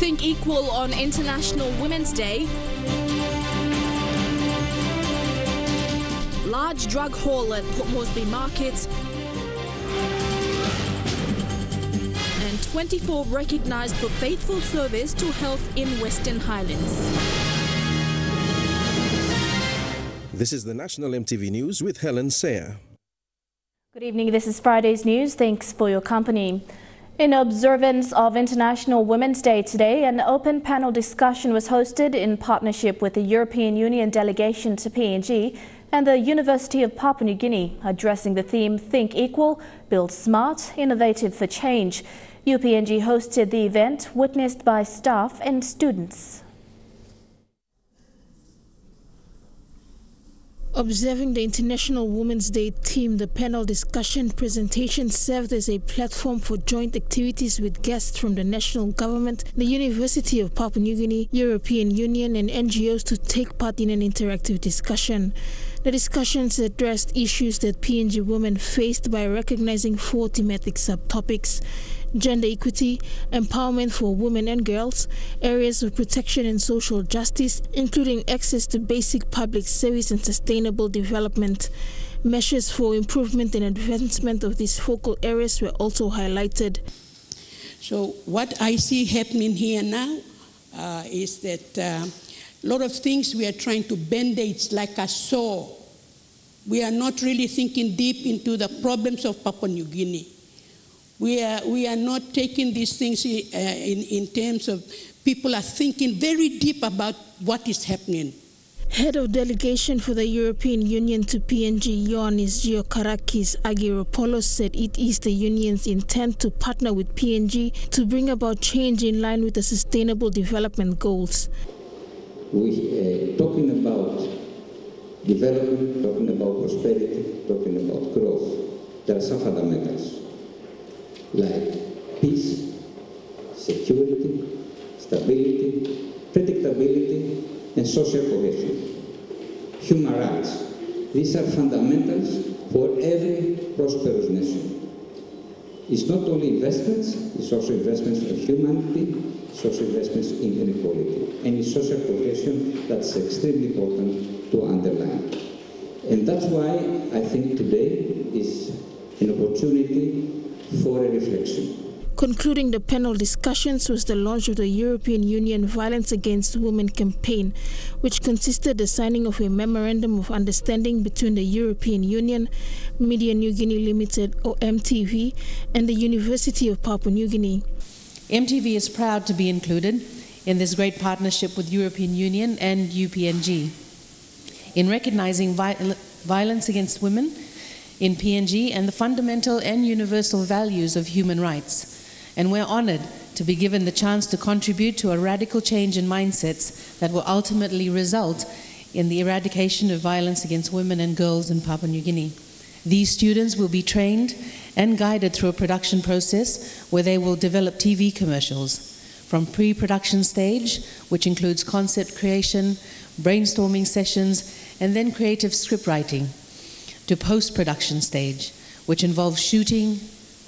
Think Equal on International Women's Day. Large drug haul at Port Moresby Market. And 24 recognized for faithful service to health in Western Highlands. This is the National EMTV News with Helen Sayer. Good evening, this is Friday's news. Thanks for your company. In observance of International Women's Day today, an open panel discussion was hosted in partnership with the European Union delegation to PNG and the University of Papua New Guinea, addressing the theme Think Equal, Build Smart, Innovative for Change. UPNG hosted the event, witnessed by staff and students. Observing the International Women's Day theme, the panel discussion presentation served as a platform for joint activities with guests from the national government, the University of Papua New Guinea, European Union and NGOs to take part in an interactive discussion. The discussions addressed issues that PNG women faced by recognizing 4 thematic subtopics: gender equity, empowerment for women and girls, areas of protection and social justice, including access to basic public service and sustainable development. Measures for improvement and advancement of these focal areas were also highlighted. So what I see happening here now is that a lot of things we are trying to band-aids like a saw. We are not really thinking deep into the problems of Papua New Guinea. We are not taking these things in terms of people are thinking very deep about what is happening. Head of Delegation for the European Union to PNG, Ioannis Georkarakis Agiropoulos, said it is the Union's intent to partner with PNG to bring about change in line with the Sustainable Development Goals. We talking about development, talking about prosperity, talking about growth. There are some fundamentals like peace, security, stability, predictability, and social cohesion. Human rights. These are fundamentals for every prosperous nation. It's not only investments, it's also investments in humanity, it's also investments in inequality, and in social cohesion that's extremely important to underline. And that's why I think today is an opportunity for a reflection. Concluding the panel discussions was the launch of the European Union Violence Against Women campaign, which consisted of the signing of a Memorandum of Understanding between the European Union, Media New Guinea Limited or EMTV, and the University of Papua New Guinea. EMTV is proud to be included in this great partnership with European Union and UPNG in recognizing violence against women in PNG and the fundamental and universal values of human rights. And we're honored to be given the chance to contribute to a radical change in mindsets that will ultimately result in the eradication of violence against women and girls in Papua New Guinea. These students will be trained and guided through a production process where they will develop TV commercials from pre-production stage, which includes concept creation, brainstorming sessions, and then creative script writing, to post-production stage, which involves shooting,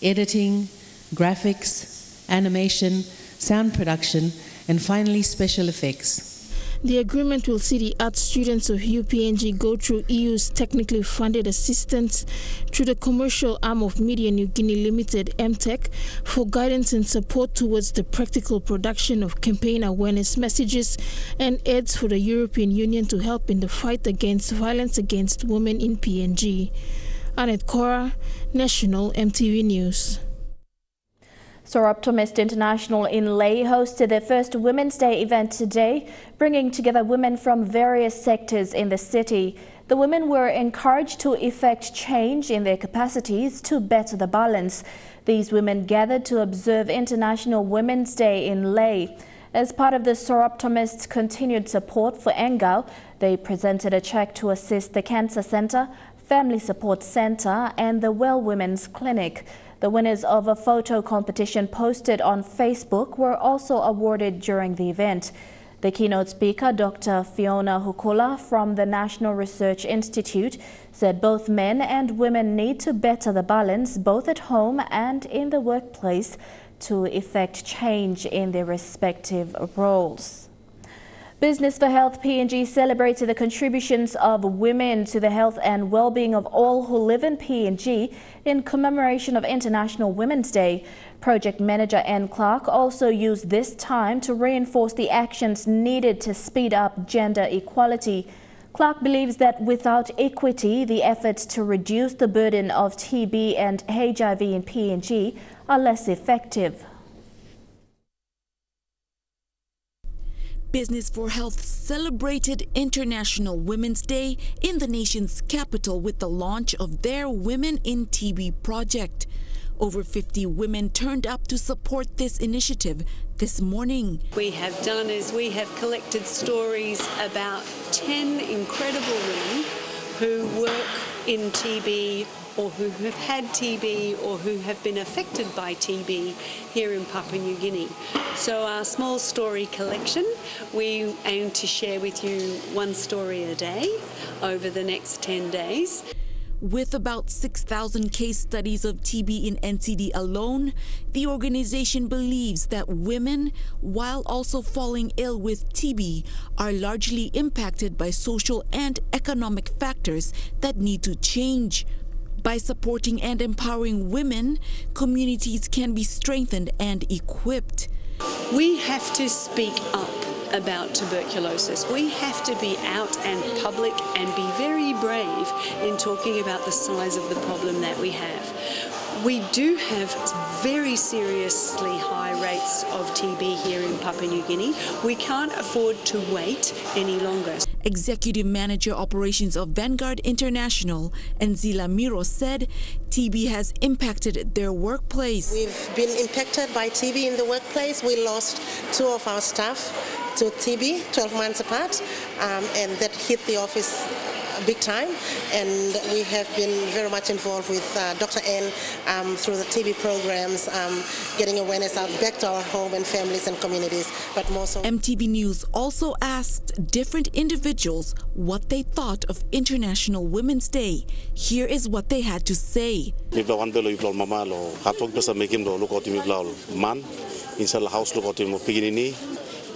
editing, graphics, animation, sound production, and finally special effects. The agreement will see the art students of UPNG go through EU's technically funded assistance through the commercial arm of Media New Guinea Limited, MTech, for guidance and support towards the practical production of campaign awareness messages and ads for the European Union to help in the fight against violence against women in PNG. Annette Cora, National EMTV News. Soroptimist International in Lae hosted their first Women's Day event today, bringing together women from various sectors in the city. The women were encouraged to effect change in their capacities to better the balance. These women gathered to observe International Women's Day in Lae. As part of the Soroptimists' continued support for Engao, they presented a check to assist the Cancer Centre, Family Support Centre and the Well Women's Clinic. The winners of a photo competition posted on Facebook were also awarded during the event. The keynote speaker, Dr. Fiona Hukula from the National Research Institute, said both men and women need to better the balance both at home and in the workplace to effect change in their respective roles. Business for Health PNG celebrated the contributions of women to the health and well-being of all who live in PNG in commemoration of International Women's Day. Project manager Anne Clark also used this time to reinforce the actions needed to speed up gender equality. Clark believes that without equity, the efforts to reduce the burden of TB and HIV in PNG are less effective. Business for Health celebrated International Women's Day in the nation's capital with the launch of their Women in TB project. Over 50 women turned up to support this initiative this morning. What we have done is we have collected stories about 10 incredible women who work in TB or who have had TB or who have been affected by TB here in Papua New Guinea. So our small story collection, we aim to share with you one story a day over the next 10 days. With about 6,000 case studies of TB in NCD alone, the organization believes that women, while also falling ill with TB, are largely impacted by social and economic factors that need to change. By supporting and empowering women, communities can be strengthened and equipped. We have to speak up about tuberculosis. We have to be out and public and be very brave in talking about the size of the problem that we have. We do have very seriously high rates of TB here in Papua New Guinea. We can't afford to wait any longer. Executive Manager Operations of Vanguard International, Enzila Miro, said TB has impacted their workplace. We've been impacted by TB in the workplace. We lost 2 of our staff to TB 12 months apart, and that hit the office big time, and we have been very much involved with Dr. N through the TB programs, getting awareness out back to our home and families and communities, but more so. MTV News also asked different individuals what they thought of International Women's Day. Here is what they had to say.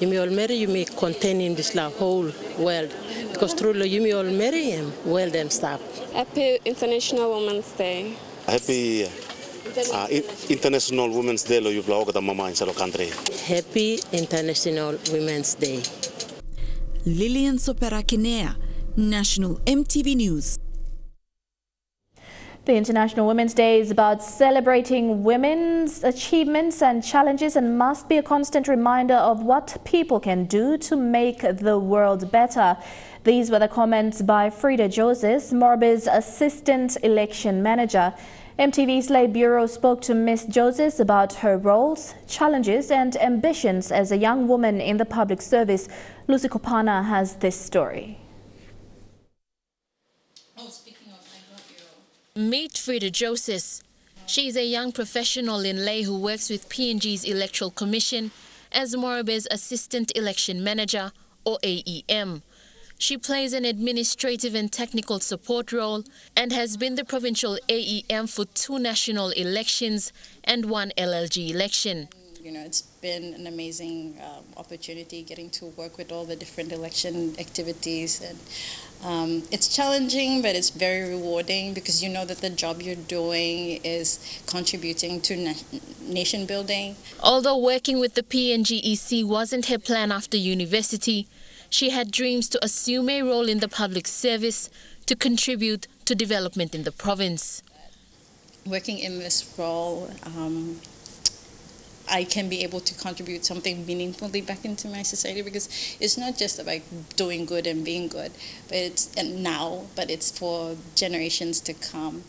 You may all marry, you may contain in this whole world, because truly you may all marry him, well then stop. Happy International Women's Day. Happy International Women's Day lo yubla the mama in sa country. Happy International Women's Day. Lilian Sopera-Kinea, National MTV News. The International Women's Day is about celebrating women's achievements and challenges and must be a constant reminder of what people can do to make the world better. These were the comments by Frida Joseph, Moresby's Assistant Election Manager. MTV's Lay Bureau spoke to Ms. Joseph about her roles, challenges and ambitions as a young woman in the public service. Lucy Kopana has this story. Meet Frida Joseph. She is a young professional in Lay who works with PNG's Electoral Commission as Moresby's Assistant Election Manager, or AEM. She plays an administrative and technical support role and has been the provincial AEM for 2 national elections and 1 LLG election. You know, it's been an amazing opportunity getting to work with all the different election activities, and it's challenging, but it's very rewarding because you know that the job you're doing is contributing to nation building. Although working with the PNGEC wasn't her plan after university, she had dreams to assume a role in the public service to contribute to development in the province. Working in this role, I can be able to contribute something meaningfully back into my society, because it's not just about doing good and being good, but it's for generations to come.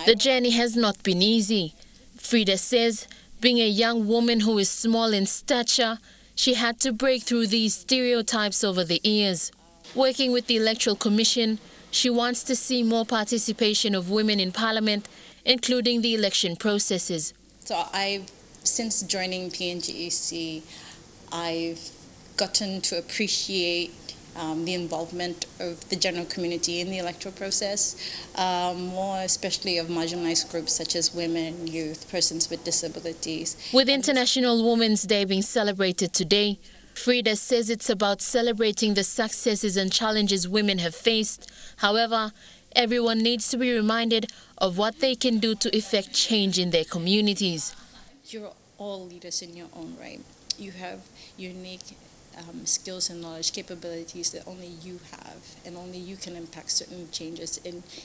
The journey has not been easy. Frida says, being a young woman who is small in stature, she had to break through these stereotypes over the years. Working with the Electoral Commission, she wants to see more participation of women in Parliament, including the election processes. So since joining PNGEC, I've gotten to appreciate the involvement of the general community in the electoral process, more especially of marginalized groups such as women, youth, persons with disabilities. With International Women's Day being celebrated today, Frida says it's about celebrating the successes and challenges women have faced. However, everyone needs to be reminded of what they can do to effect change in their communities. You're all leaders in your own right. You have unique skills and knowledge, capabilities that only you have, and only you can impact certain changes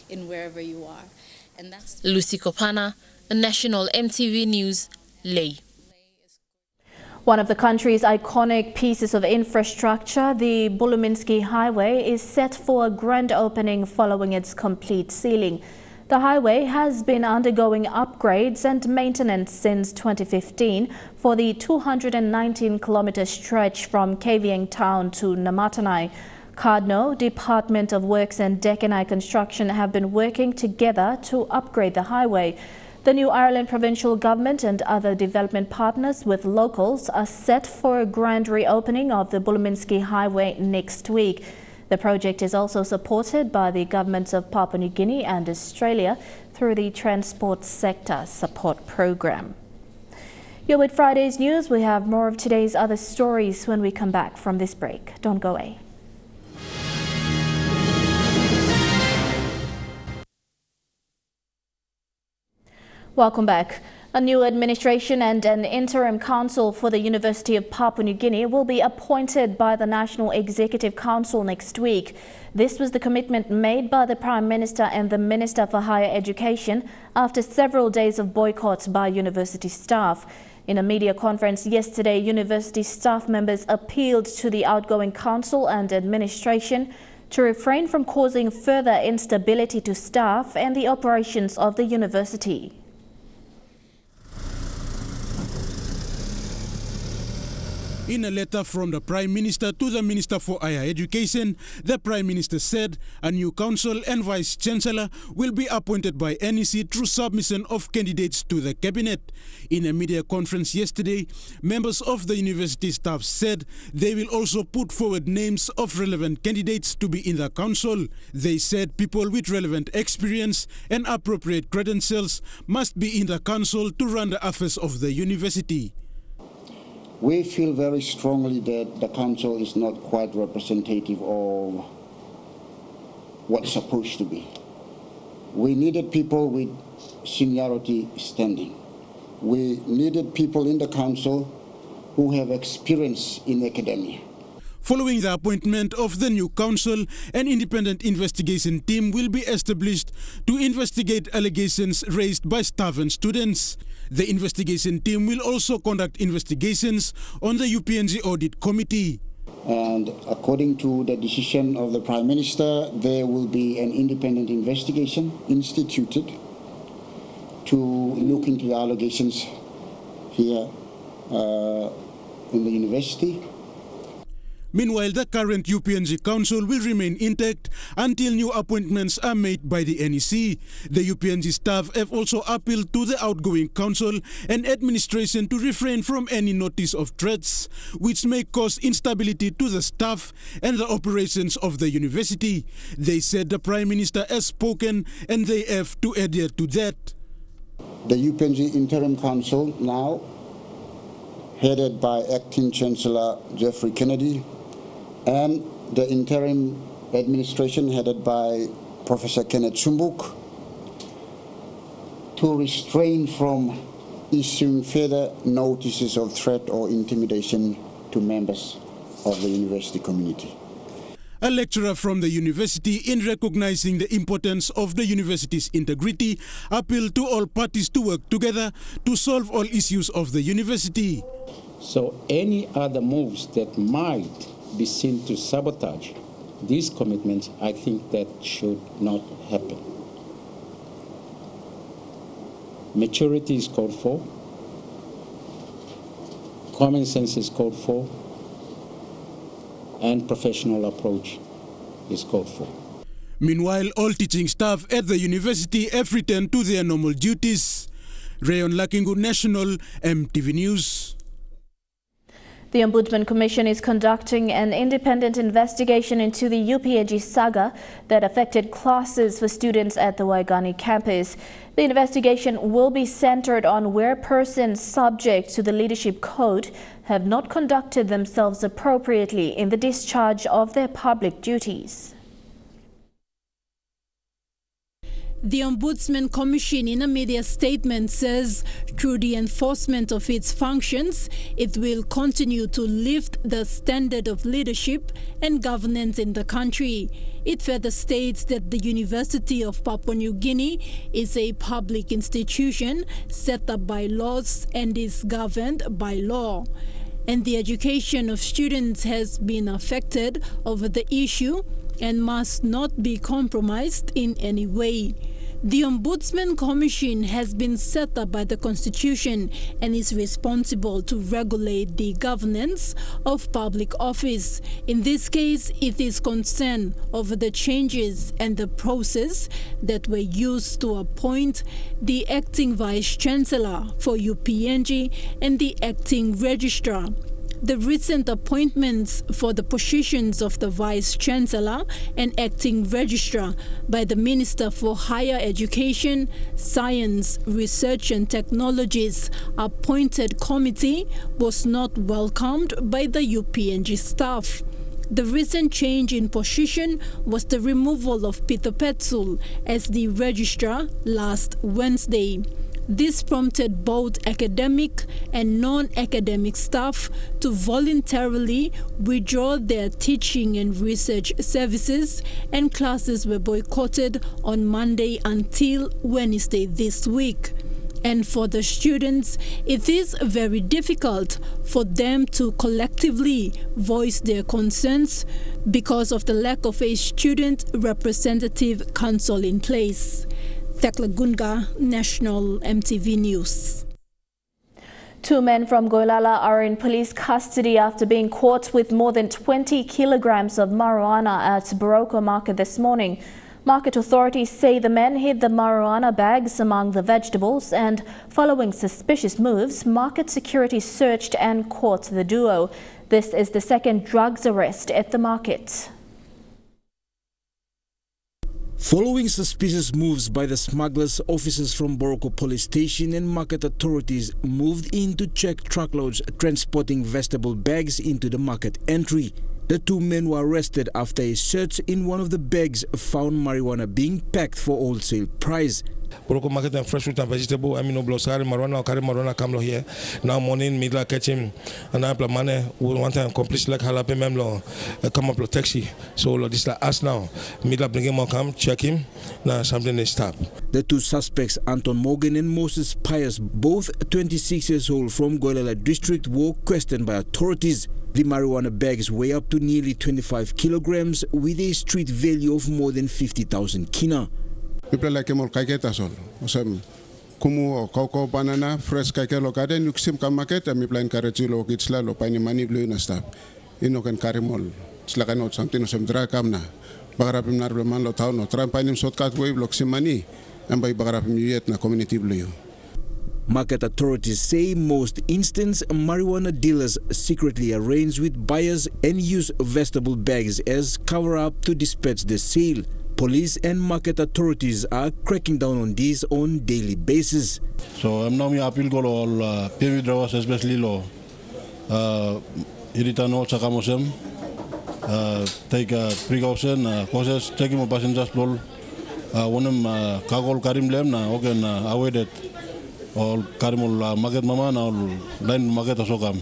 in wherever you are. And that's Lucy Kopana, National EMTV News, Leh. One of the country's iconic pieces of infrastructure, the Buluminski Highway, is set for a grand opening following its complete sealing. The highway has been undergoing upgrades and maintenance since 2015 for the 219-kilometer stretch from Kavieng Town to Namatanai. Cardno, Department of Works and Dekenai Construction have been working together to upgrade the highway. The New Ireland Provincial Government and other development partners with locals are set for a grand reopening of the Buluminski Highway next week. The project is also supported by the governments of Papua New Guinea and Australia through the Transport Sector Support Program. You're with Friday's News. We have more of today's other stories when we come back from this break. Don't go away. Welcome back. A new administration and an interim council for the University of Papua New Guinea will be appointed by the National Executive Council next week. This was the commitment made by the Prime Minister and the Minister for Higher Education after several days of boycotts by university staff. In a media conference yesterday, university staff members appealed to the outgoing council and administration to refrain from causing further instability to staff and the operations of the university. In a letter from the Prime Minister to the Minister for Higher Education, the Prime Minister said a new council and Vice Chancellor will be appointed by NEC through submission of candidates to the Cabinet. In a media conference yesterday, members of the university staff said they will also put forward names of relevant candidates to be in the council. They said people with relevant experience and appropriate credentials must be in the council to run the affairs of the university. We feel very strongly that the council is not quite representative of what it's supposed to be. We needed people with seniority standing. We needed people in the council who have experience in academia. Following the appointment of the new council, an independent investigation team will be established to investigate allegations raised by staff and students. The investigation team will also conduct investigations on the UPNG Audit Committee. And according to the decision of the Prime Minister, there will be an independent investigation instituted to look into the allegations here in the university. Meanwhile, the current UPNG Council will remain intact until new appointments are made by the NEC. The UPNG staff have also appealed to the outgoing council and administration to refrain from any notice of threats, which may cause instability to the staff and the operations of the university. They said the Prime Minister has spoken and they have to adhere to that. The UPNG Interim Council, now headed by Acting Chancellor Jeffrey Kennedy, and the interim administration headed by Professor Kenneth Sumbuk, to refrain from issuing further notices of threat or intimidation to members of the university community. A lecturer from the university, in recognizing the importance of the university's integrity, appealed to all parties to work together to solve all issues of the university. So any other moves that might be seen to sabotage these commitments, I think that should not happen. Maturity is called for. Common sense is called for. And professional approach is called for. Meanwhile, all teaching staff at the university have returned to their normal duties. Rayon Lakingu, National EMTV News. The Ombudsman Commission is conducting an independent investigation into the UPNG saga that affected classes for students at the Waigani campus. The investigation will be centered on where persons subject to the leadership code have not conducted themselves appropriately in the discharge of their public duties. The Ombudsman Commission in a media statement says through the enforcement of its functions, it will continue to lift the standard of leadership and governance in the country. It further states that the University of Papua New Guinea is a public institution set up by laws and is governed by law. And the education of students has been affected over the issue and must not be compromised in any way. The Ombudsman Commission has been set up by the Constitution and is responsible to regulate the governance of public office. In this case, it is concerned over the changes and the process that were used to appoint the acting Vice-Chancellor for UPNG and the acting Registrar. The recent appointments for the positions of the Vice-Chancellor and Acting Registrar by the Minister for Higher Education, Science, Research and Technologies appointed committee was not welcomed by the UPNG staff. The recent change in position was the removal of Peter Petsul as the Registrar last Wednesday. This prompted both academic and non-academic staff to voluntarily withdraw their teaching and research services, and classes were boycotted on Monday until Wednesday this week. And for the students, it is very difficult for them to collectively voice their concerns because of the lack of a student representative council in place. Thekla Gunga, National EMTV News. 2 men from Goilala are in police custody after being caught with more than 20 kilograms of marijuana at Baroko Market this morning. Market authorities say the men hid the marijuana bags among the vegetables, and following suspicious moves, market security searched and caught the duo. This is the second drugs arrest at the market. Following suspicious moves by the smugglers, officers from Boroko Police Station and market authorities moved in to check truckloads transporting vegetable bags into the market entry. The 2 men were arrested after a search in one of the bags found marijuana being packed for wholesale price. Boroko Market and fresh fruit and vegetable. I mean, no blows carry marijuana come here. Now morning, middle catch him, and I plan money. We want to accomplish like halape memlo, come up taxi. So this like us now. Middle bring him come check him. Now something is stop. The 2 suspects, Anton Morgan and Moses Pius, both 26 years old from Goilala district, were questioned by authorities. The marijuana bags weigh up to nearly 25 kilograms with a street value of more than 50,000 kina. People like Emol Kaiketa Sol, some Kumu, Cocoa, Banana, fresh Kaikelo Garden, you sim come market, and me plan Carajilo, Gitsla, Lopani money blue in a stop. You know, can carry more. It's like I know something, some dry camna. Bagarapim Narman Lotano, Trampanim shortcut wave, Loxim money, and by Bagarapim yet na community blue. Market authorities say most instances marijuana dealers secretly arrange with buyers and use vegetable bags as cover-up to dispatch the sale. Police and market authorities are cracking down on this on daily basis. So I'm now appeal go all PV drivers, especially law. Irritano sakamosem take precaution causes taking my passengers pull one kagol karim lem na ogen awaited all karimul market mama na line market asokam.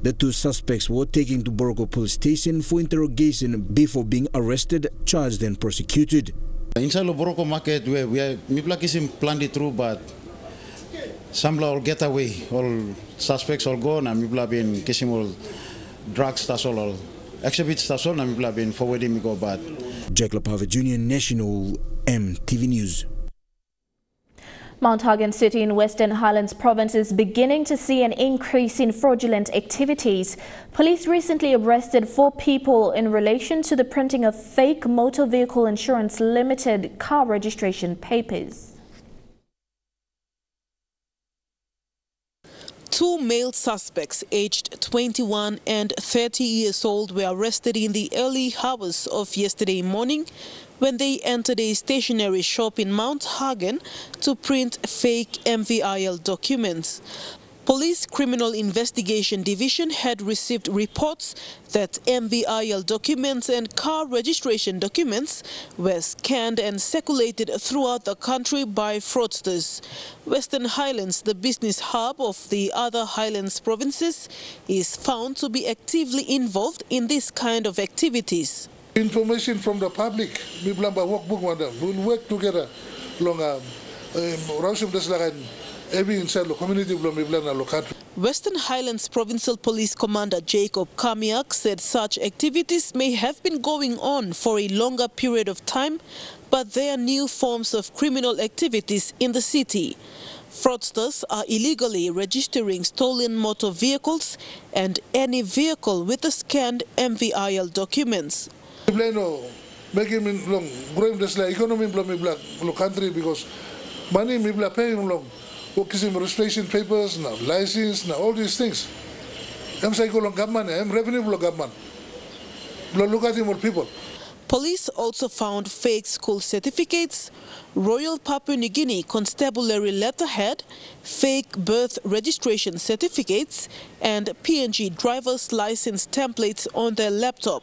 The 2 suspects were taken to Boroko Police Station for interrogation before being arrested, charged and prosecuted. Inside the Boroko Market, we planned it through, but some will get away. All suspects all gone, and people have been kissing all drugs, that's all exhibits, that's all, and people have been forwarding me go bad. Jack Lapava Jr., National EMTV News. Mount Hagen City in Western HighlandsProvince is beginning to see an increase in fraudulent activities. Police recently arrested 4 people in relation to the printing of fake Motor Vehicle Insurance Limited car registration papers. Two male suspects, aged 21 and 30 years old, were arrested in the early hours of yesterday morning when they entered a stationery shop in Mount Hagen to print fake MVIL documents. Police Criminal Investigation Division had received reports that MVIL documents and car registration documents were scanned and circulated throughout the country by fraudsters. Western Highlands, the business hub of the other Highlands provinces, is found to be actively involved in this kind of activities. Information from the public, we will work together along Western Highlands Provincial Police Commander Jacob Kamiak said such activities may have been going on for a longer period of time, but they are new forms of criminal activities in the city. Fraudsters are illegally registering stolen motor vehicles and any vehicle with the scanned MVIL documents. Country because money paying registration papers, now license, now all these things. I'm saying government, I'm revenue government. Look at all people. Police also found fake school certificates, Royal Papua New Guinea constabulary letterhead, fake birth registration certificates, and PNG driver's license templates on their laptop.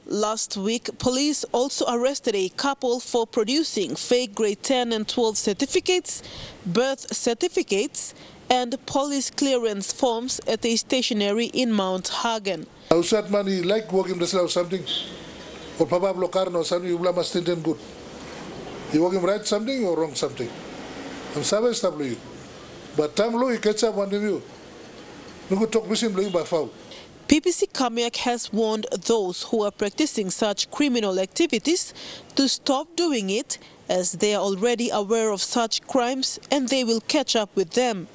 Last week, police also arrested a couple for producing fake grade 10 and 12 certificates, birth certificates, and police clearance forms at a stationery in Mount Hagen. Outside money like working the or something, or Papa Blocarno, something you must think good. You working right something or wrong something. I'm sorry, you. But time low, you catch up one of you. You could talk machine blowing by foul. PPC Kamiak has warned those who are practicing such criminal activities to stop doing it, as they are already aware of such crimes and they will catch up with them.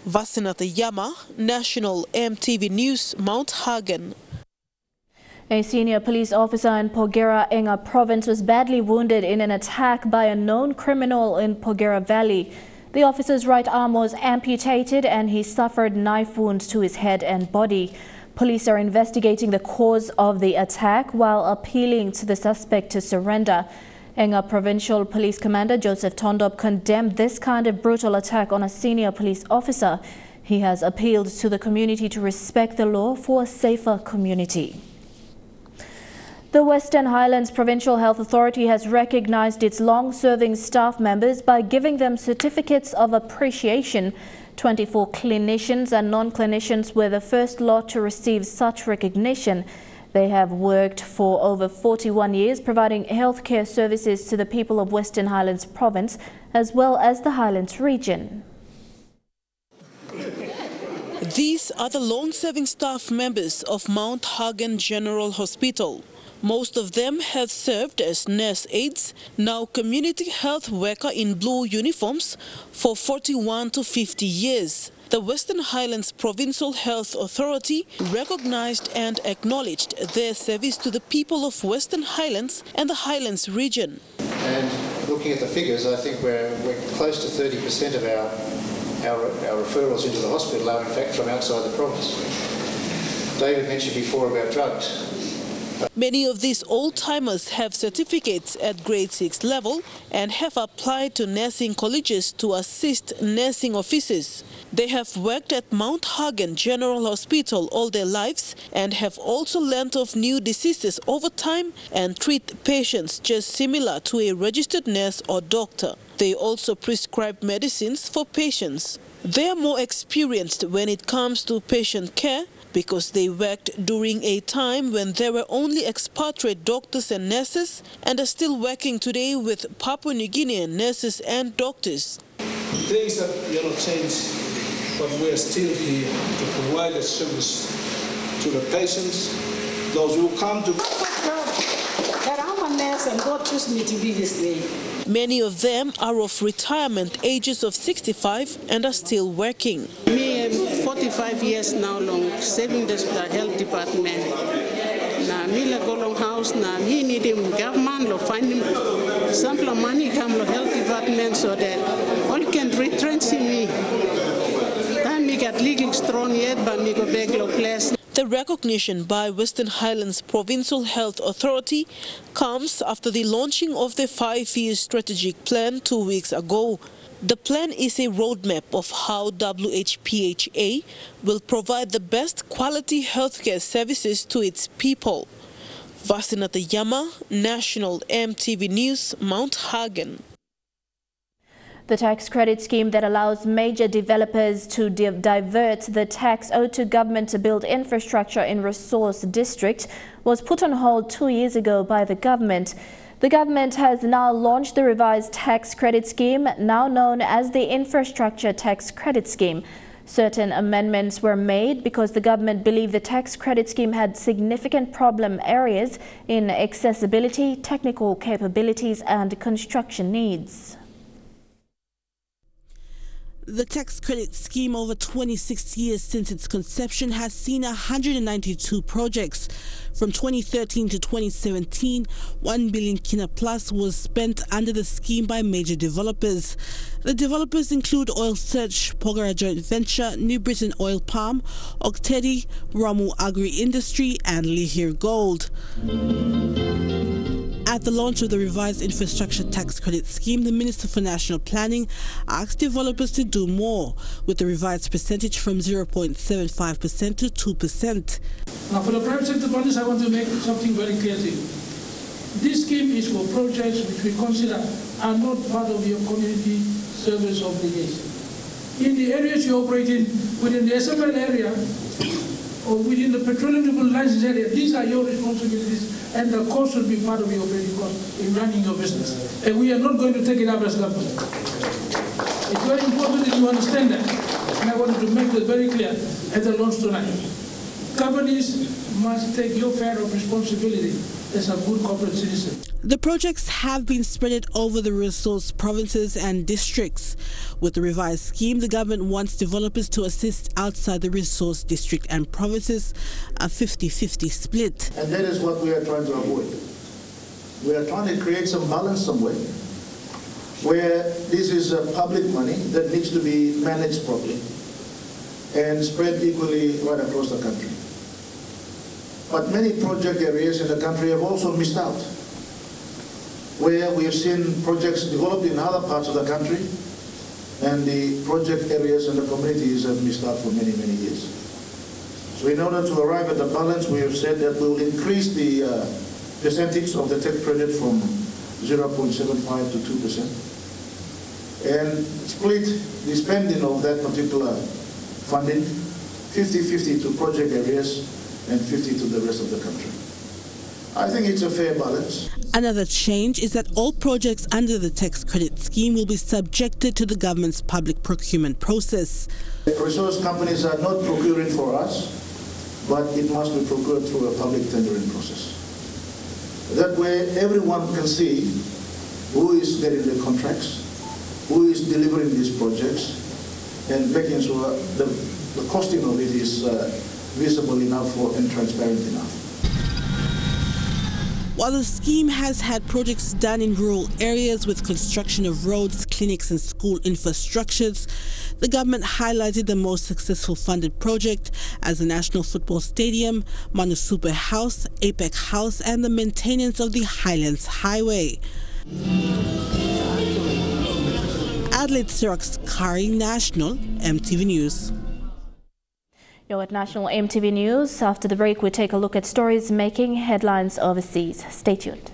Vasinatha Yama, National EMTV News, Mount Hagen. A senior police officer in Porgera Enga province was badly wounded in an attack by a known criminal in Porgera Valley. The officer's right arm was amputated and he suffered knife wounds to his head and body. Police are investigating the cause of the attack while appealing to the suspect to surrender. Enga Provincial Police Commander Joseph Tondop condemned this kind of brutal attack on a senior police officer. He has appealed to the community to respect the law for a safer community. The Western Highlands Provincial Health Authority has recognized its long-serving staff members by giving them certificates of appreciation. 24 clinicians and non-clinicians were the first lot to receive such recognition. They have worked for over 41 years providing healthcare services to the people of Western Highlands Province as well as the Highlands region. These are the long-serving staff members of Mount Hagen General Hospital. Most of them have served as nurse aides, now community health worker in blue uniforms, for 41 to 50 years. The Western Highlands Provincial Health Authority recognized and acknowledged their service to the people of Western Highlands and the Highlands region. And looking at the figures, I think we're close to 30% of our referrals into the hospital are in fact from outside the province. David mentioned before about drugs. Many of these old-timers have certificates at grade 6 level and have applied to nursing colleges to assist nursing officers. They have worked at Mount Hagen General Hospital all their lives and have also learnt of new diseases over time and treat patients just similar to a registered nurse or doctor. They also prescribe medicines for patients. They are more experienced when it comes to patient care because they worked during a time when there were only expatriate doctors and nurses and are still working today with Papua New Guinean nurses and doctors. Things have changed, but we're still here to provide a service to the patients, those who come to... That I'm a nurse and God chose me to be this way. Many of them are of retirement ages of 65 and are still working. Me, I'm 45 years now long, serving the health department. Na mila go long house, na me need him government to find him some money come to health department so that all can retrench me. Then we get legal strong yet, but me go back low class. The recognition by Western Highlands Provincial Health Authority comes after the launching of the 5-year strategic plan 2 weeks ago. The plan is a roadmap of how WHPHA will provide the best quality healthcare services to its people. Vasinata Yama, National EMTV News, Mount Hagen. The tax credit scheme that allows major developers to divert the tax owed to government to build infrastructure in Resource District was put on hold 2 years ago by the government. The government has now launched the revised tax credit scheme, now known as the Infrastructure Tax Credit Scheme. Certain amendments were made because the government believed the tax credit scheme had significant problem areas in accessibility, technical capabilities and construction needs. The tax credit scheme over 26 years since its conception has seen 192 projects. From 2013 to 2017, 1 billion kina plus was spent under the scheme by major developers. The developers include Oil Search, Pogara Joint Venture, New Britain Oil Palm, Oktedi, Ramu Agri Industry and Lihir Gold. At the launch of the revised infrastructure tax credit scheme, the Minister for National Planning asked developers to do more, with the revised percentage from 0.75% to 2%. Now, for the private sector bodies, I want to make something very clear to you. This scheme is for projects which we consider are not part of your community service obligation. In the areas you operate in, within the SML area, or within the petroleum license area, these are your responsibilities and the cost will be part of your operating cost in running your business. And we are not going to take it up as government. It's very important that you understand that. And I wanted to make that very clear at the launch tonight. Companies must take your fair of responsibility as a good corporate citizen. The projects have been spread over the resource provinces and districts. With the revised scheme, the government wants developers to assist outside the resource district and provinces, a 50-50 split. And that is what we are trying to avoid. We are trying to create some balance somewhere where this is public money that needs to be managed properly and spread equally right across the country. But many project areas in the country have also missed out, where we have seen projects developed in other parts of the country and the project areas and the communities have missed out for many, many years. So in order to arrive at the balance, we have said that we will increase the percentage of the tax credit from 0.75 to 2% and split the spending of that particular funding 50-50 to project areas and 50 to the rest of the country. I think it's a fair balance. Another change is that all projects under the tax credit scheme will be subjected to the government's public procurement process. Resource companies are not procuring for us, but it must be procured through a public tendering process. That way everyone can see who is getting the contracts, who is delivering these projects, and making sure the costing of it is visible enough and transparent enough. While the scheme has had projects done in rural areas with construction of roads, clinics and school infrastructures, the government highlighted the most successful funded project as the National Football Stadium, Manusupe House, APEC House and the maintenance of the Highlands Highway. Adelaide Siraks Kari, National EMTV News. You're at National EMTV News. After the break, we take a look at stories making headlines overseas. Stay tuned.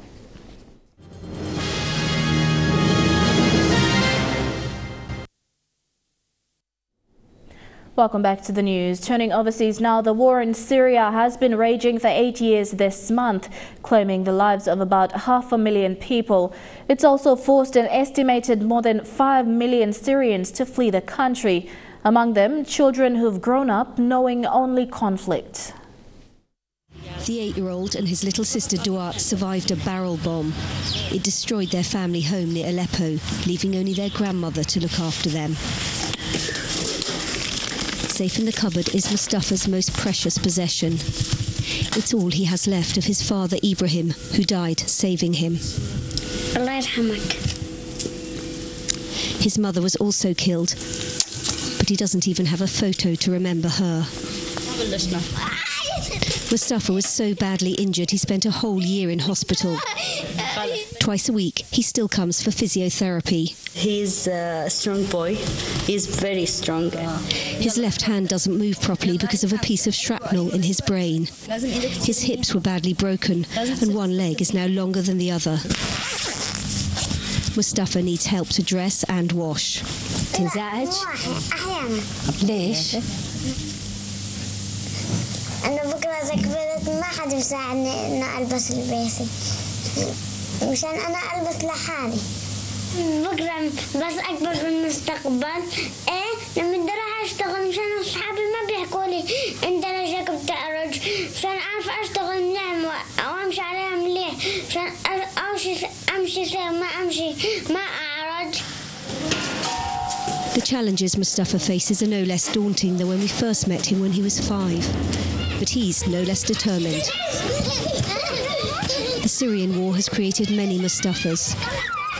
Welcome back to the news. Turning overseas now, the war in Syria has been raging for 8 years this month, claiming the lives of about 500,000 people. It's also forced an estimated more than 5 million Syrians to flee the country. Among them, children who've grown up knowing only conflict. The 8-year-old and his little sister Duat survived a barrel bomb. It destroyed their family home near Aleppo, leaving only their grandmother to look after them. Safe in the cupboard is Mustafa's most precious possession. It's all he has left of his father Ibrahim, who died saving him. His mother was also killed, but he doesn't even have a photo to remember her. Mustafa was so badly injured he spent a whole year in hospital. Twice a week, he still comes for physiotherapy. He's a strong boy. He's very strong. His left hand doesn't move properly because of a piece of shrapnel in his brain. His hips were badly broken, and one leg is now longer than the other. Mustafa needs help to dress and wash. ليش؟ أنا بكرة إذا كبرت ما حد يساعدني إن ألبس لباسي مشان أنا ألبس لحالي بكرة بس أكبر بالمستقبل لما راح أشتغل مشان أصحابي ما بيحكوا لي أنت ليش بتعرج مشان أعرف أشتغل نعم وأمشي عليها مليح مشان أمشي سير ما أمشي ما أعرج. The challenges Mustafa faces are no less daunting than when we first met him when he was 5. But he's no less determined. The Syrian war has created many Mustafas,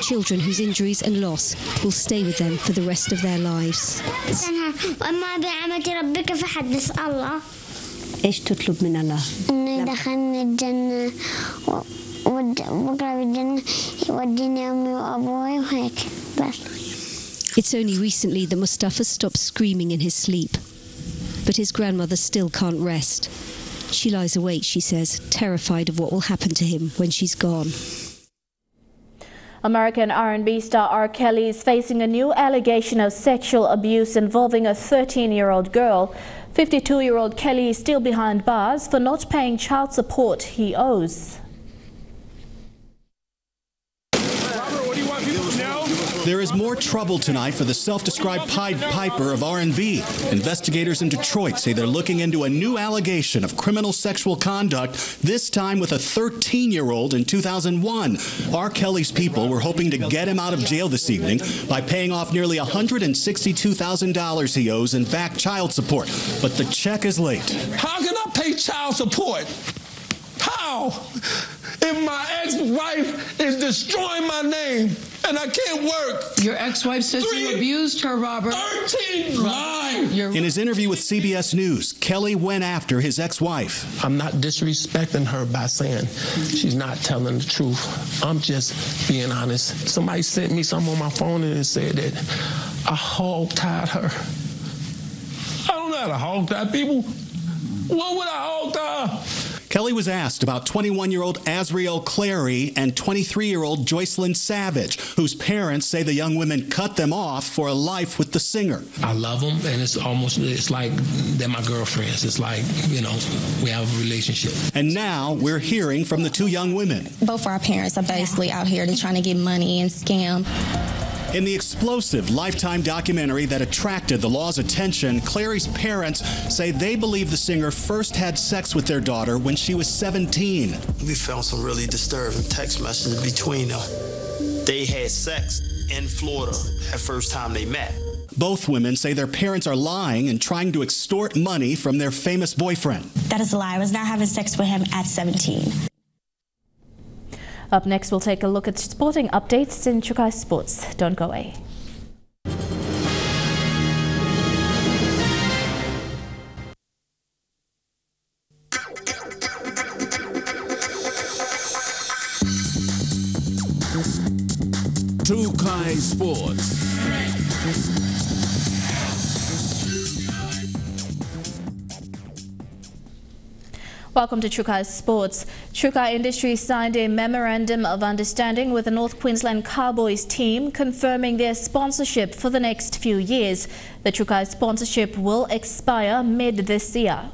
children whose injuries and loss will stay with them for the rest of their lives. وأما بعمة ربك فحدث الله. إيش تطلب من الله؟ إنه يدخلني الجنة وبكرة بالجنة يوديني أمي وأبوي وهيك بس. It's only recently that Mustafa stopped screaming in his sleep. But his grandmother still can't rest. She lies awake, she says, terrified of what will happen to him when she's gone. American R&B star R. Kelly is facing a new allegation of sexual abuse involving a 13-year-old girl. 52-year-old Kelly is still behind bars for not paying child support he owes. There is more trouble tonight for the self-described Pied Piper of R&B. Investigators in Detroit say they're looking into a new allegation of criminal sexual conduct, this time with a 13-year-old in 2001. R. Kelly's people were hoping to get him out of jail this evening by paying off nearly $162,000 he owes in back child support. But the check is late. How can I pay child support? How? If my ex-wife is destroying my name and I can't work. Your ex-wife says you abused her, Robert. 13 lies. In his interview with CBS News, Kelly went after his ex-wife. I'm not disrespecting her by saying she's not telling the truth. I'm just being honest. Somebody sent me something on my phone and it said that I hog-tied her. I don't know how to hog-tie people. What would I hog-tie? Kelly was asked about 21-year-old Azriel Clary and 23-year-old Joycelyn Savage, whose parents say the young women cut them off for a life with the singer. I love them, and it's like they're my girlfriends. It's like, we have a relationship. And now we're hearing from the two young women. Both our parents are basically out here. They're trying to get money and scam. In the explosive Lifetime documentary that attracted the law's attention, Clary's parents say they believe the singer first had sex with their daughter when she was 17. We found some really disturbing text messages between them. They had sex in Florida that first time they met. Both women say their parents are lying and trying to extort money from their famous boyfriend. That is a lie. I was not having sex with him at 17. Up next, we'll take a look at sporting updates in Chukai Sports. Don't go away. Chukai Sports. Welcome to Chukai Sports. Chukai Industries signed a memorandum of understanding with the North Queensland Cowboys team, confirming their sponsorship for the next few years. The Chukai sponsorship will expire mid this year.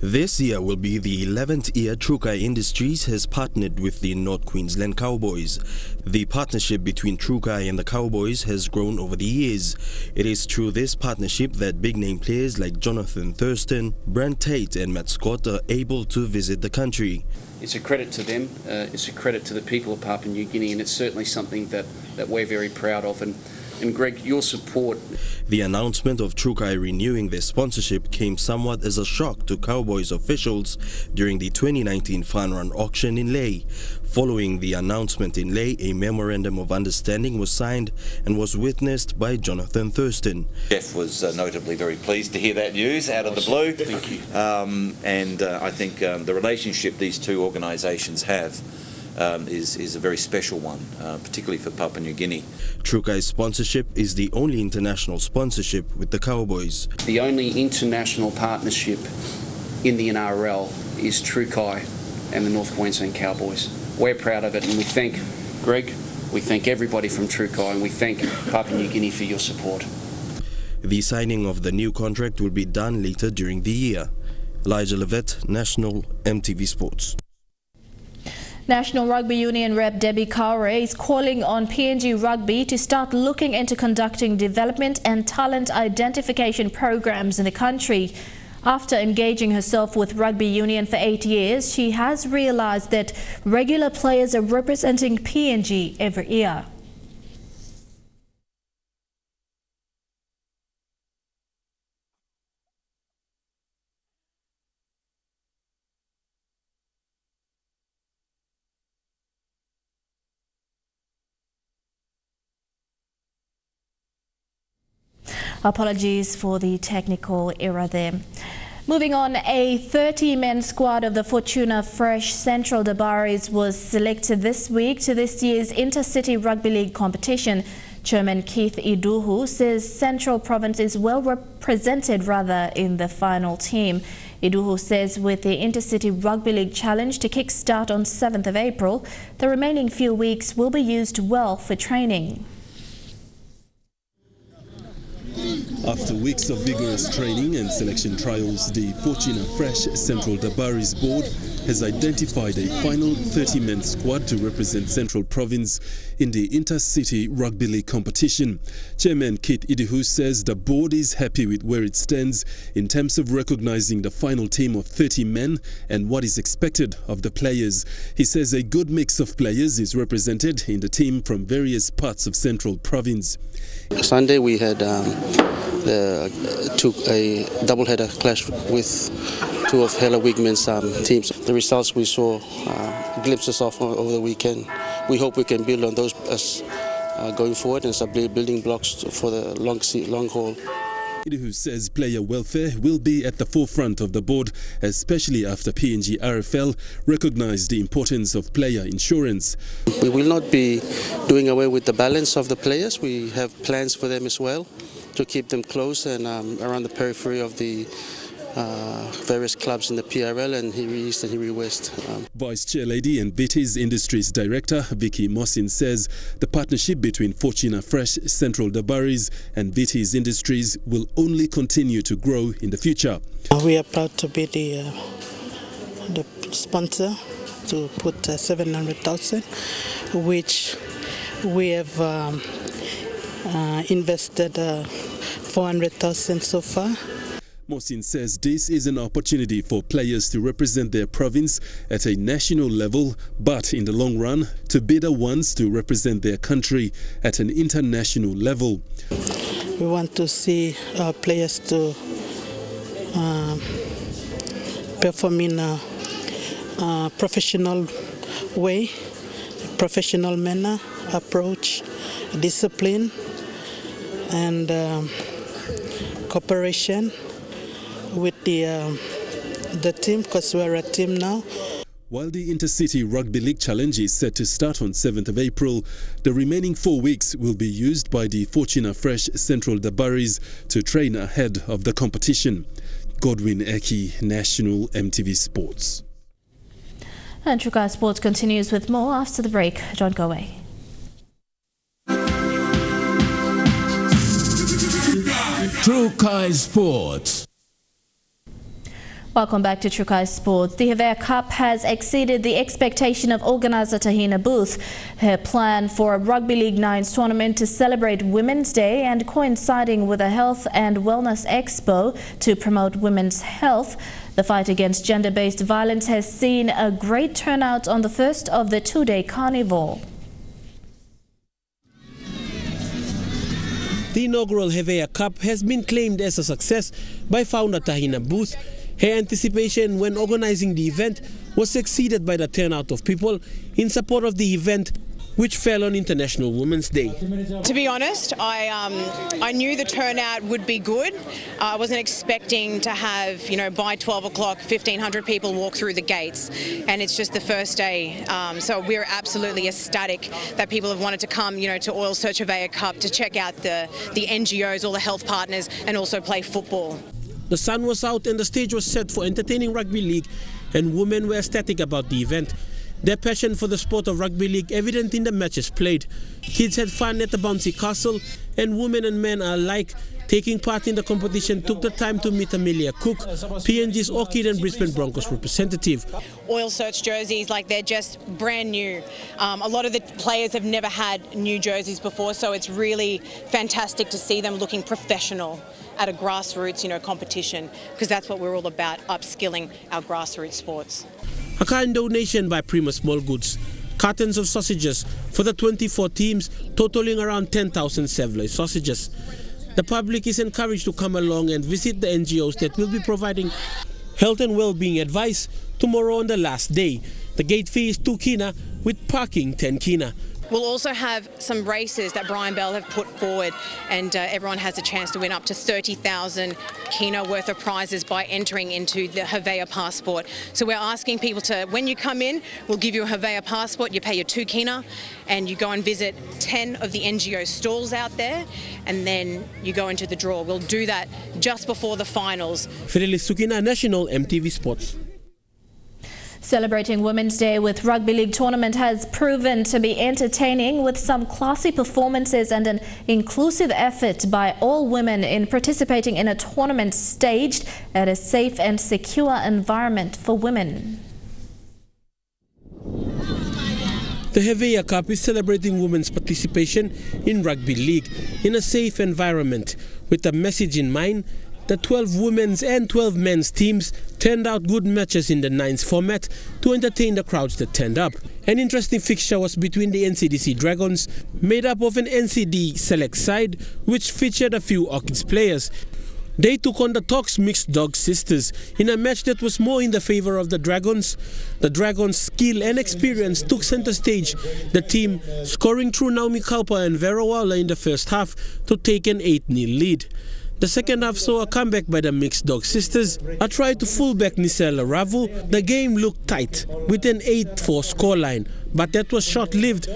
This year will be the 11th year Chukai Industries has partnered with the North Queensland Cowboys. The partnership between Chukai and the Cowboys has grown over the years. It is through this partnership that big-name players like Jonathan Thurston, Brent Tate and Matt Scott are able to visit the country. It's a credit to them, it's a credit to the people of Papua New Guinea, and it's certainly something that we're very proud of. And and Greg, your support. The announcement of Trukai renewing their sponsorship came somewhat as a shock to Cowboys officials during the 2019 Fun Run auction in Lae. Following the announcement in Lae, a memorandum of understanding was signed and was witnessed by Jonathan Thurston. Jeff was notably very pleased to hear that news out of the blue. Thank you. I think the relationship these two organisations have is a very special one, particularly for Papua New Guinea. Trukai's sponsorship is the only international sponsorship with the Cowboys. The only international partnership in the NRL is Trukai and the North Queensland Cowboys. We're proud of it, and we thank Greg, we thank everybody from Trukai, and we thank Papua New Guinea for your support. The signing of the new contract will be done later during the year. Elijah Levitt, National MTV Sports. National Rugby Union rep Debbie Kaure is calling on PNG Rugby to start looking into conducting development and talent identification programs in the country. After engaging herself with Rugby Union for 8 years, she has realized that regular players are representing PNG every year. Apologies for the technical error there. Moving on, a 30-man squad of the Fortuna Fresh Central Dabaris was selected this week to this year's Intercity Rugby League competition. Chairman Keith Iduhu says Central Province is well represented in the final team. Iduhu says with the Intercity Rugby League Challenge to kick-start on 7th of April, the remaining few weeks will be used well for training. After weeks of vigorous training and selection trials, the Fortuna Fresh Central Dabaris board has identified a final 30-man squad to represent Central Province in the Intercity Rugby League competition. Chairman Keith Iduhu says the board is happy with where it stands in terms of recognizing the final team of 30 men and what is expected of the players. He says a good mix of players is represented in the team from various parts of Central Province. Sunday we had took a double-header clash with two of Hela Wigman's teams. The results we saw glimpses of over the weekend. We hope we can build on those as going forward and start building blocks for the long haul. Who says player welfare will be at the forefront of the board, especially after PNG RFL recognized the importance of player insurance. We will not be doing away with the balance of the players. We have plans for them as well to keep them close and around the periphery of the various clubs in the PRL and Hiri East and Hiri West. Vice Chair Lady and Vitis Industries Director Vicky Mosin says the partnership between Fortuna Fresh Central Dabaris and Vitis Industries will only continue to grow in the future. We are proud to be the sponsor to put 700,000, which we have invested 400,000 so far. Mosin says this is an opportunity for players to represent their province at a national level, but in the long run, to be the ones to represent their country at an international level. We want to see our players to perform in a professional way, professional manner, approach, discipline, and cooperation with the team, because we're a team now. While the Intercity Rugby League Challenge is set to start on 7th of April, the remaining 4 weeks will be used by the Fortuna Fresh Central Dabaris to train ahead of the competition. Godwin Eki, National MTV Sports. And Trukai Sports continues with more after the break. Don't go away. Trukai Sports. Welcome back to Trukai Sports. The Havea Cup has exceeded the expectation of organiser Tahina Booth. Her plan for a Rugby League Nines tournament to celebrate Women's Day and coinciding with a Health and Wellness Expo to promote women's health. The fight against gender-based violence has seen a great turnout on the first of the two-day carnival. The inaugural Hevea Cup has been claimed as a success by founder Tahina Booth. Her anticipation when organizing the event was exceeded by the turnout of people in support of the event, which fell on International Women's Day. To be honest, I knew the turnout would be good. I wasn't expecting to have, by 12 o'clock, 1,500 people walk through the gates, and it's just the first day. So we're absolutely ecstatic that people have wanted to come, to Oil Search Hevea Cup to check out the NGOs, all the health partners, and also play football. The sun was out and the stage was set for entertaining rugby league, and women were ecstatic about the event. Their passion for the sport of rugby league evident in the matches played. Kids had fun at the bouncy castle, and women and men alike taking part in the competition took the time to meet Amelia Cook, PNG's Orchid and Brisbane Broncos representative. Oil Search jerseys, they're just brand new. A lot of the players have never had new jerseys before, so it's really fantastic to see them looking professional at a grassroots, competition, because that's what we're all about, upskilling our grassroots sports. A kind donation by Prima Small Goods, cartons of sausages for the 24 teams, totaling around 10,000 Sevley sausages. The public is encouraged to come along and visit the NGOs that will be providing health and well-being advice tomorrow on the last day. The gate fee is 2 kina with parking 10 kina. We'll also have some races that Brian Bell have put forward, and everyone has a chance to win up to 30,000 kina worth of prizes by entering into the Hevea passport. So we're asking people to, when you come in, we'll give you a Hevea passport, you pay your 2 kina, and you go and visit 10 of the NGO stalls out there, and then you go into the draw. We'll do that just before the finals. Fidelis Sukina, National EMTV Sports. Celebrating Women's Day with Rugby League tournament has proven to be entertaining, with some classy performances and an inclusive effort by all women in participating in a tournament staged at a safe and secure environment for women. The Hevea Cup is celebrating women's participation in rugby league in a safe environment. With a message in mind, the 12 women's and 12 men's teams turned out good matches in the 9s format to entertain the crowds that turned up. An interesting fixture was between the NCDC Dragons, made up of an NCD select side, which featured a few Orchids players. They took on the Talks Mixed Dog Sisters in a match that was more in the favor of the Dragons. The Dragons' skill and experience took center stage, the team scoring through Naomi Kaupa and Vera Wala in the first half to take an 8-0 lead. The second half saw a comeback by the Mixed Dog Sisters. A try to fullback Nisela Ravu. The game looked tight with an 8-4 scoreline, but that was short-lived.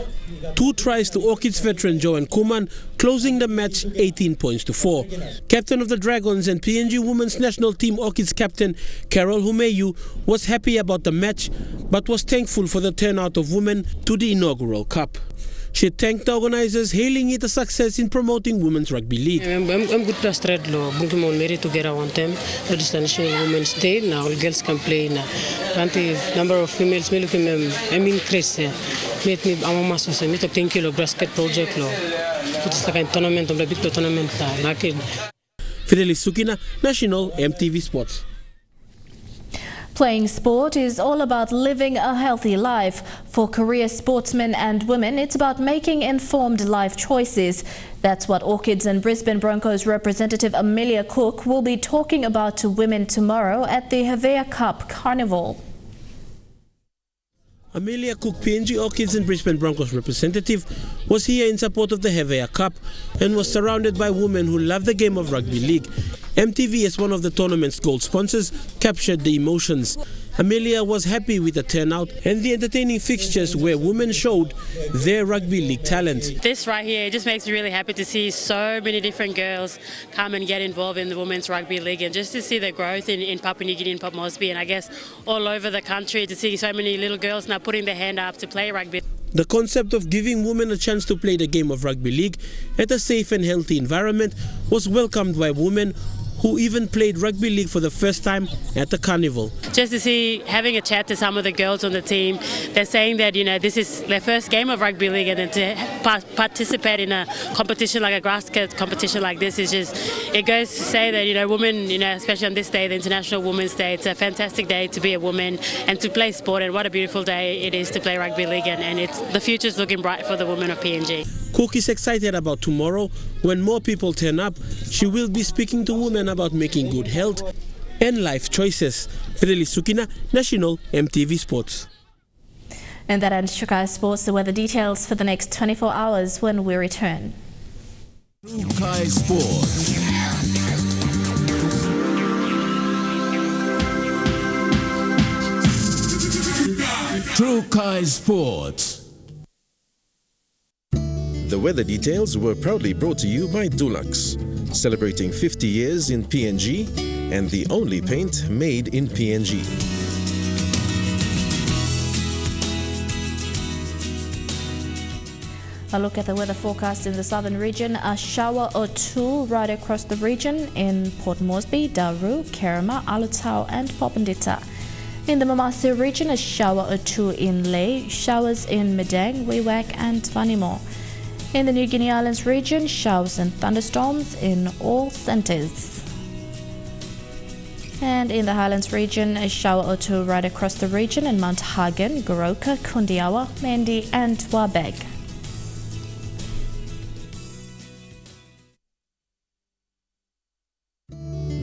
2 tries to Orchids veteran Joanne Kuman, closing the match 18 points to 4. Captain of the Dragons and PNG Women's National Team Orchids captain Carol Humeyu was happy about the match, but was thankful for the turnout of women to the inaugural cup. She thanked the organizers, hailing it a success in promoting women's rugby league. I'm good to start law. Bunky mon married together one time. That is the National Women's Day. Now all girls can play now. Number of females me looking I'm increased. Meet me I'm a so me to 10 kilo basket project law. It's like a tournament of the big tournament. Fidelis Sukina, National EMTV Sports. Playing sport is all about living a healthy life. For career sportsmen and women, it's about making informed life choices. That's what Orchids and Brisbane Broncos representative Amelia Cook will be talking about to women tomorrow at the Hevea Cup Carnival. Amelia Cook, PNG Orchids and Brisbane Broncos representative, was here in support of the Hevea Cup and was surrounded by women who love the game of rugby league. MTV, as one of the tournament's gold sponsors, captured the emotions. Amelia was happy with the turnout and the entertaining fixtures where women showed their rugby league talent. This right here just makes me really happy to see so many different girls come and get involved in the Women's Rugby League, and just to see the growth in Papua New Guinea and Port Moresby, and I guess all over the country, to see so many little girls now putting their hand up to play rugby. The concept of giving women a chance to play the game of rugby league at a safe and healthy environment was welcomed by women who even played rugby league for the first time at the carnival. Just to see, having a chat to some of the girls on the team, they're saying that, this is their first game of rugby league, and then to participate in a competition like a grass competition like this is just, it goes to say that, women, especially on this day, the International Women's Day, it's a fantastic day to be a woman and to play sport, and what a beautiful day it is to play rugby league, and the future's looking bright for the women of PNG. Cook is excited about tomorrow when more people turn up. She will be speaking to women about making good health and life choices. Fidelis Sukina, National EMTV Sports. And that ends Trukai Sports. The weather details for the next 24 hours when we return. Trukai Sports. Trukai Sports. The weather details were proudly brought to you by Dulux, celebrating 50 years in PNG and the only paint made in PNG. A look at the weather forecast in the southern region. A shower or two right across the region in Port Moresby, Daru, Kerema, Alutau and Popondita. In the Mamasi region, a shower or two in Lae, showers in Medang, Wewak and Vanimo. In the New Guinea Islands region, showers and thunderstorms in all centres. And in the Highlands region, a shower or two right across the region in Mount Hagen, Goroka, Kundiawa, Mendi and Wabeg.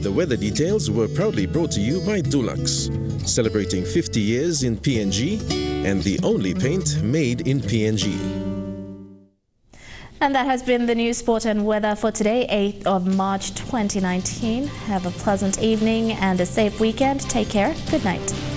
The weather details were proudly brought to you by Dulux, celebrating 50 years in PNG and the only paint made in PNG. And that has been the news, sport and weather for today, 8th of March 2019. Have a pleasant evening and a safe weekend. Take care. Good night.